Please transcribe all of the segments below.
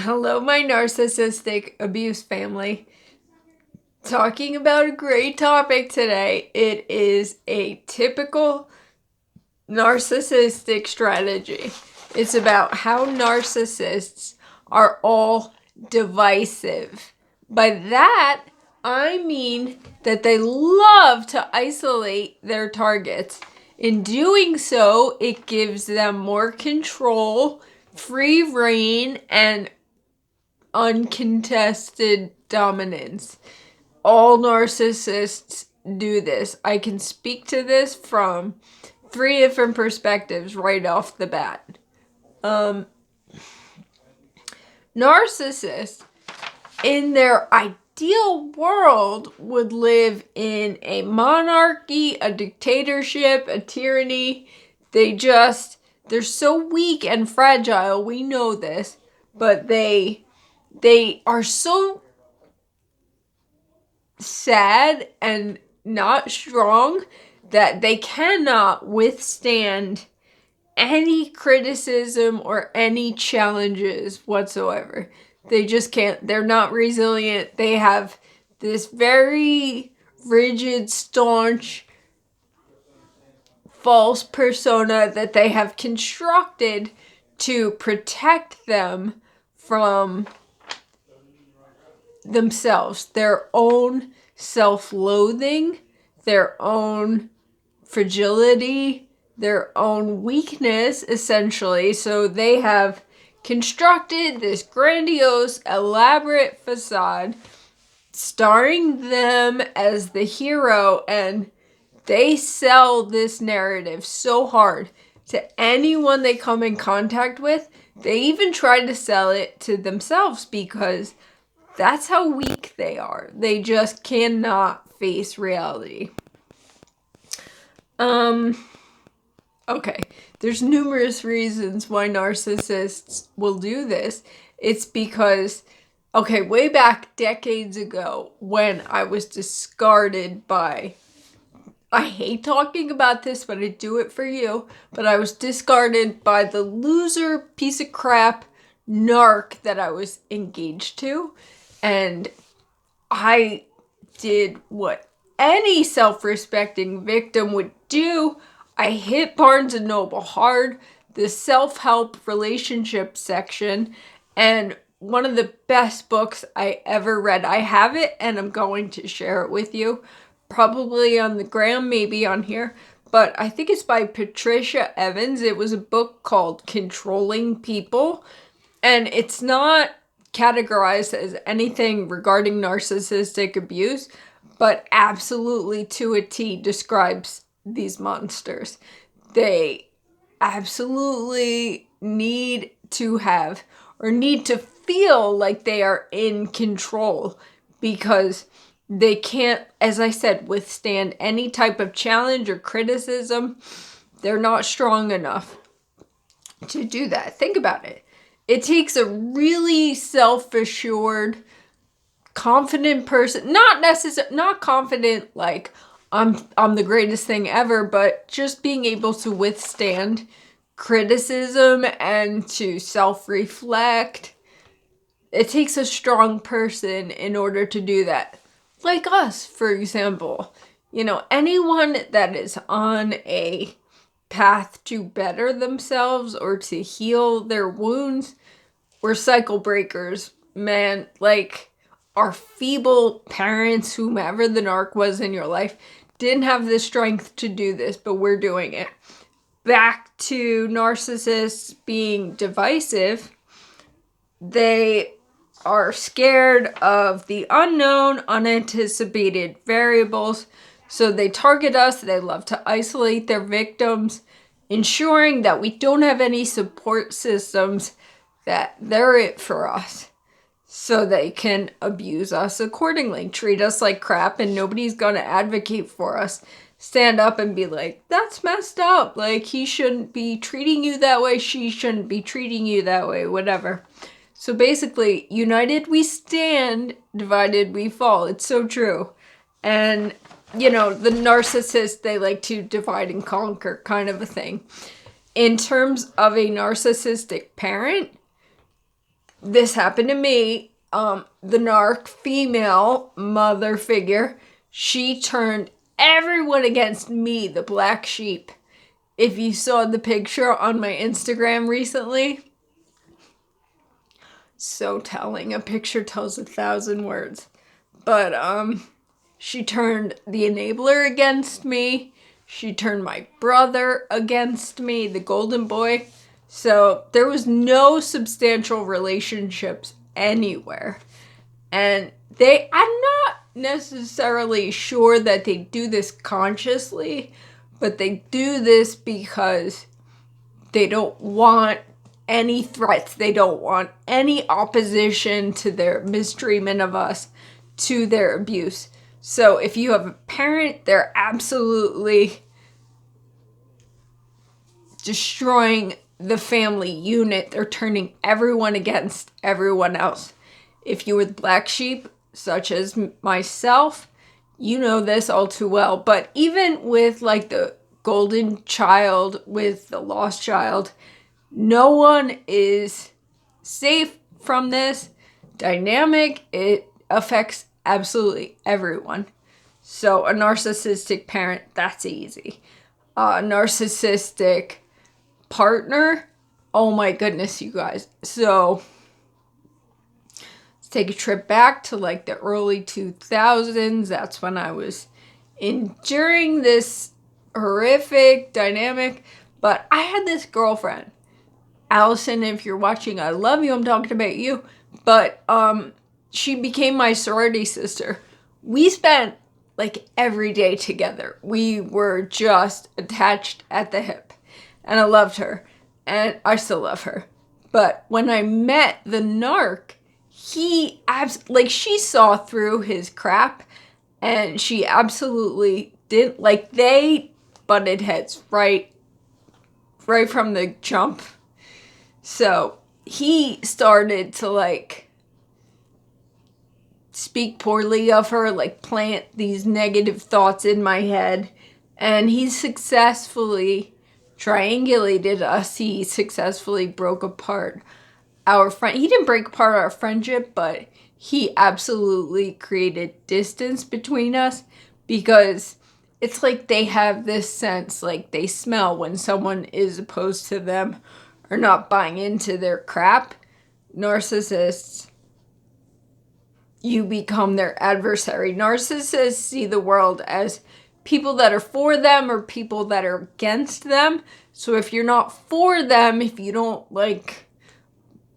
Hello, my narcissistic abuse family. Talking about a great topic today. It is a typical narcissistic strategy. It's about how narcissists are all divisive. By that, I mean that they love to isolate their targets. In doing so, it gives them more control, free reign, and uncontested dominance. All narcissists do this. I can speak to this from 3 different perspectives right off the bat. Narcissists, in their ideal world, would live in a monarchy, a dictatorship, a tyranny. They're so weak and fragile, we know this, but they are so sad and not strong that they cannot withstand any criticism or any challenges whatsoever. They just can't. They're not resilient. They have this very rigid, staunch, false persona that they have constructed to protect them from themselves, their own self-loathing, their own fragility, their own weakness, essentially. So they have constructed this grandiose, elaborate facade starring them as the hero, and they sell this narrative so hard to anyone they come in contact with. They even try to sell it to themselves because that's how weak they are. They just cannot face reality. Okay, there's numerous reasons why narcissists will do this. It's because, way back decades ago, when I was discarded by, I hate talking about this, but I do it for you, but I was discarded by the loser piece of crap narc that I was engaged to. And I did what any self-respecting victim would do. I hit Barnes & Noble hard, the self-help relationship section, and one of the best books I ever read. I have it, and I'm going to share it with you. Probably on the gram, maybe on here. But I think it's by Patricia Evans. It was a book called Controlling People. And it's not categorized as anything regarding narcissistic abuse, but absolutely to a T describes these monsters. They absolutely need to have or need to feel like they are in control because they can't, as I said, withstand any type of challenge or criticism. They're not strong enough to do that. Think about it. It takes a really self-assured, confident person, not confident like I'm the greatest thing ever, but just being able to withstand criticism and to self-reflect. It takes a strong person in order to do that. Like us, for example. Anyone that is on a path to better themselves or to heal their wounds, we're cycle breakers, man. Like, our feeble parents, whomever the narc was in your life, didn't have the strength to do this, but we're doing it. Back to narcissists being divisive. They are scared of the unknown, unanticipated variables. So they target us. They love to isolate their victims, ensuring that we don't have any support systems, that they're it for us. So they can abuse us accordingly, treat us like crap, and nobody's gonna advocate for us. Stand up and be like, that's messed up. Like, he shouldn't be treating you that way. She shouldn't be treating you that way, whatever. So basically, united we stand, divided we fall. It's so true. And, the narcissists, they like to divide and conquer kind of a thing. In terms of a narcissistic parent, this happened to me. The narc female mother figure, she turned everyone against me, the black sheep. If you saw the picture on my Instagram recently, so telling. A picture tells 1,000 words. But she turned the enabler against me. She turned my brother against me, the golden boy. So there was no substantial relationships anywhere. And I'm not necessarily sure that they do this consciously, but they do this because they don't want any threats. They don't want any opposition to their mistreatment of us, to their abuse. So if you have a parent, they're absolutely destroying the family unit. They're turning everyone against everyone else. If you were the black sheep, such as myself, you know this all too well. But even with like the golden child, with the lost child, no one is safe from this dynamic. It affects absolutely everyone. So a narcissistic parent, that's easy. A narcissistic partner, oh my goodness, you guys. So let's take a trip back to like the early 2000s. That's when I was enduring this horrific dynamic. But I had this girlfriend, Allison. If you're watching, I love you. I'm talking about you. But she became my sorority sister. We spent like every day together. We were just attached at the hip. And I loved her. And I still love her. But when I met the narc, she saw through his crap. And she absolutely didn't, like, they butted heads right from the jump. So he started to like speak poorly of her, like plant these negative thoughts in my head. And he successfully triangulated us. He successfully broke apart our friend. He didn't break apart our friendship, but he absolutely created distance between us, because it's like they have this sense, like they smell when someone is opposed to them or not buying into their crap. Narcissists, you become their adversary. Narcissists see the world as people that are for them or people that are against them. So if you're not for them, if you don't like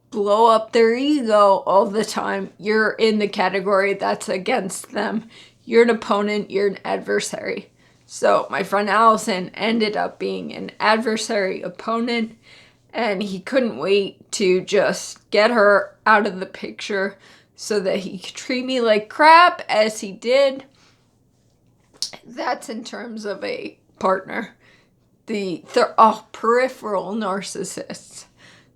blow up their ego all the time, you're in the category that's against them. You're an opponent, you're an adversary. So my friend Allison ended up being an adversary opponent, and he couldn't wait to just get her out of the picture so that he could treat me like crap as he did. That's in terms of a partner. The peripheral narcissists.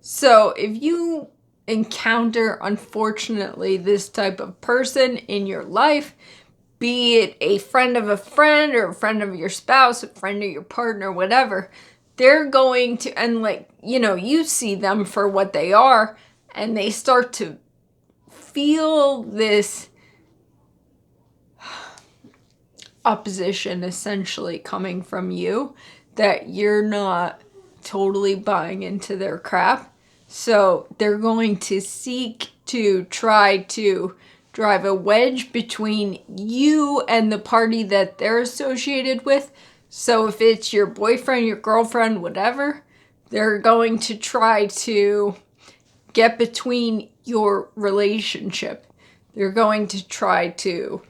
So if you encounter, unfortunately, this type of person in your life, be it a friend of a friend or a friend of your spouse, a friend of your partner, whatever, they're going to, and like, you know, you see them for what they are, and they start to feel this opposition essentially coming from you, that you're not totally buying into their crap. So they're going to seek to try to drive a wedge between you and the party that they're associated with. So if it's your boyfriend, your girlfriend, whatever, they're going to try to get between your relationship. They're going to try to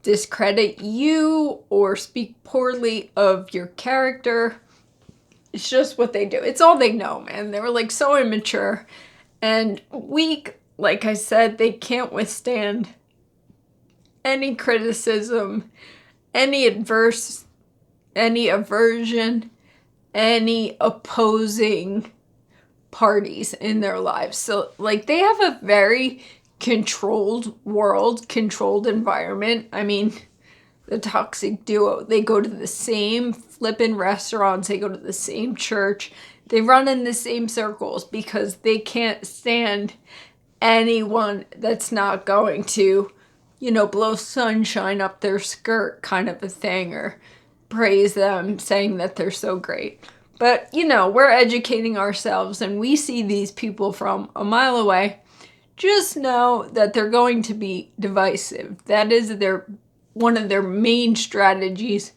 discredit you or speak poorly of your character. It's just what they do. It's all they know, man. They were like so immature and weak. Like I said, they can't withstand any criticism, any aversion, any opposing parties in their lives. So like they have a very controlled world, controlled environment. I mean, the toxic duo, they go to the same flippin' restaurants, they go to the same church, they run in the same circles because they can't stand anyone that's not going to, blow sunshine up their skirt kind of a thing, or praise them saying that they're so great. But, we're educating ourselves and we see these people from a mile away. Just know that they're going to be divisive. That is one of their main strategies,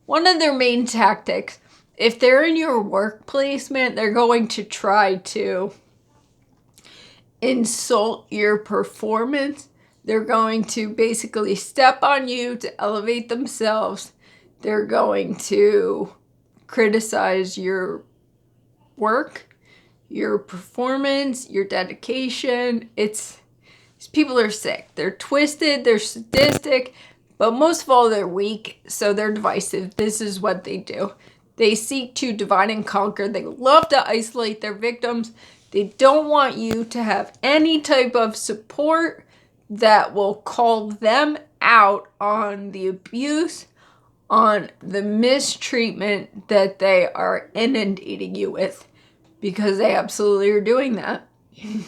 one of their main tactics. If they're in your workplace, man, they're going to try to insult your performance. They're going to basically step on you to elevate themselves. They're going to criticize your work, your performance, your dedication. These people are sick. They're twisted, they're sadistic, but most of all, they're weak, so they're divisive. This is what they do. They seek to divide and conquer. They love to isolate their victims. They don't want you to have any type of support that will call them out on the abuse, on the mistreatment that they are inundating you with, because they absolutely are doing that. I'm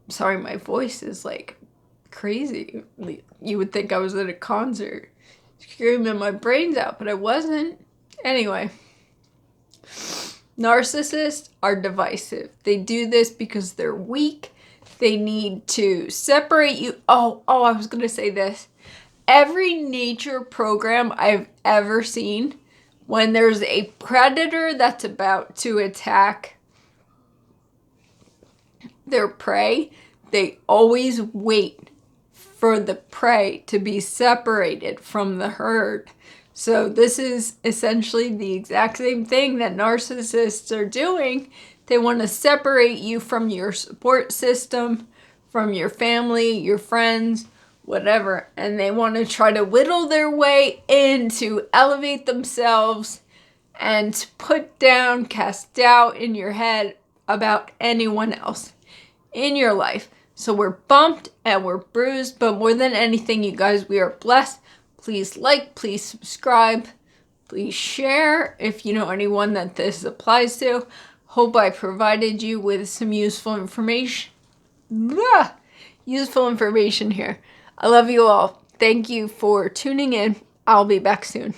sorry, my voice is like crazy. You would think I was at a concert screaming my brains out, but I wasn't. Anyway, narcissists are divisive. They do this because they're weak. They need to separate you. Oh, I was going to say this. Every nature program I've ever seen, when there's a predator that's about to attack their prey, they always wait for the prey to be separated from the herd. So this is essentially the exact same thing that narcissists are doing. They want to separate you from your support system, from your family, your friends, whatever. And they want to try to whittle their way in to elevate themselves and to put down, cast doubt in your head about anyone else in your life. So we're bumped and we're bruised, but more than anything, you guys, we are blessed. Please like, please subscribe, please share if you know anyone that this applies to. Hope I provided you with some useful information. Useful information here. I love you all. Thank you for tuning in. I'll be back soon.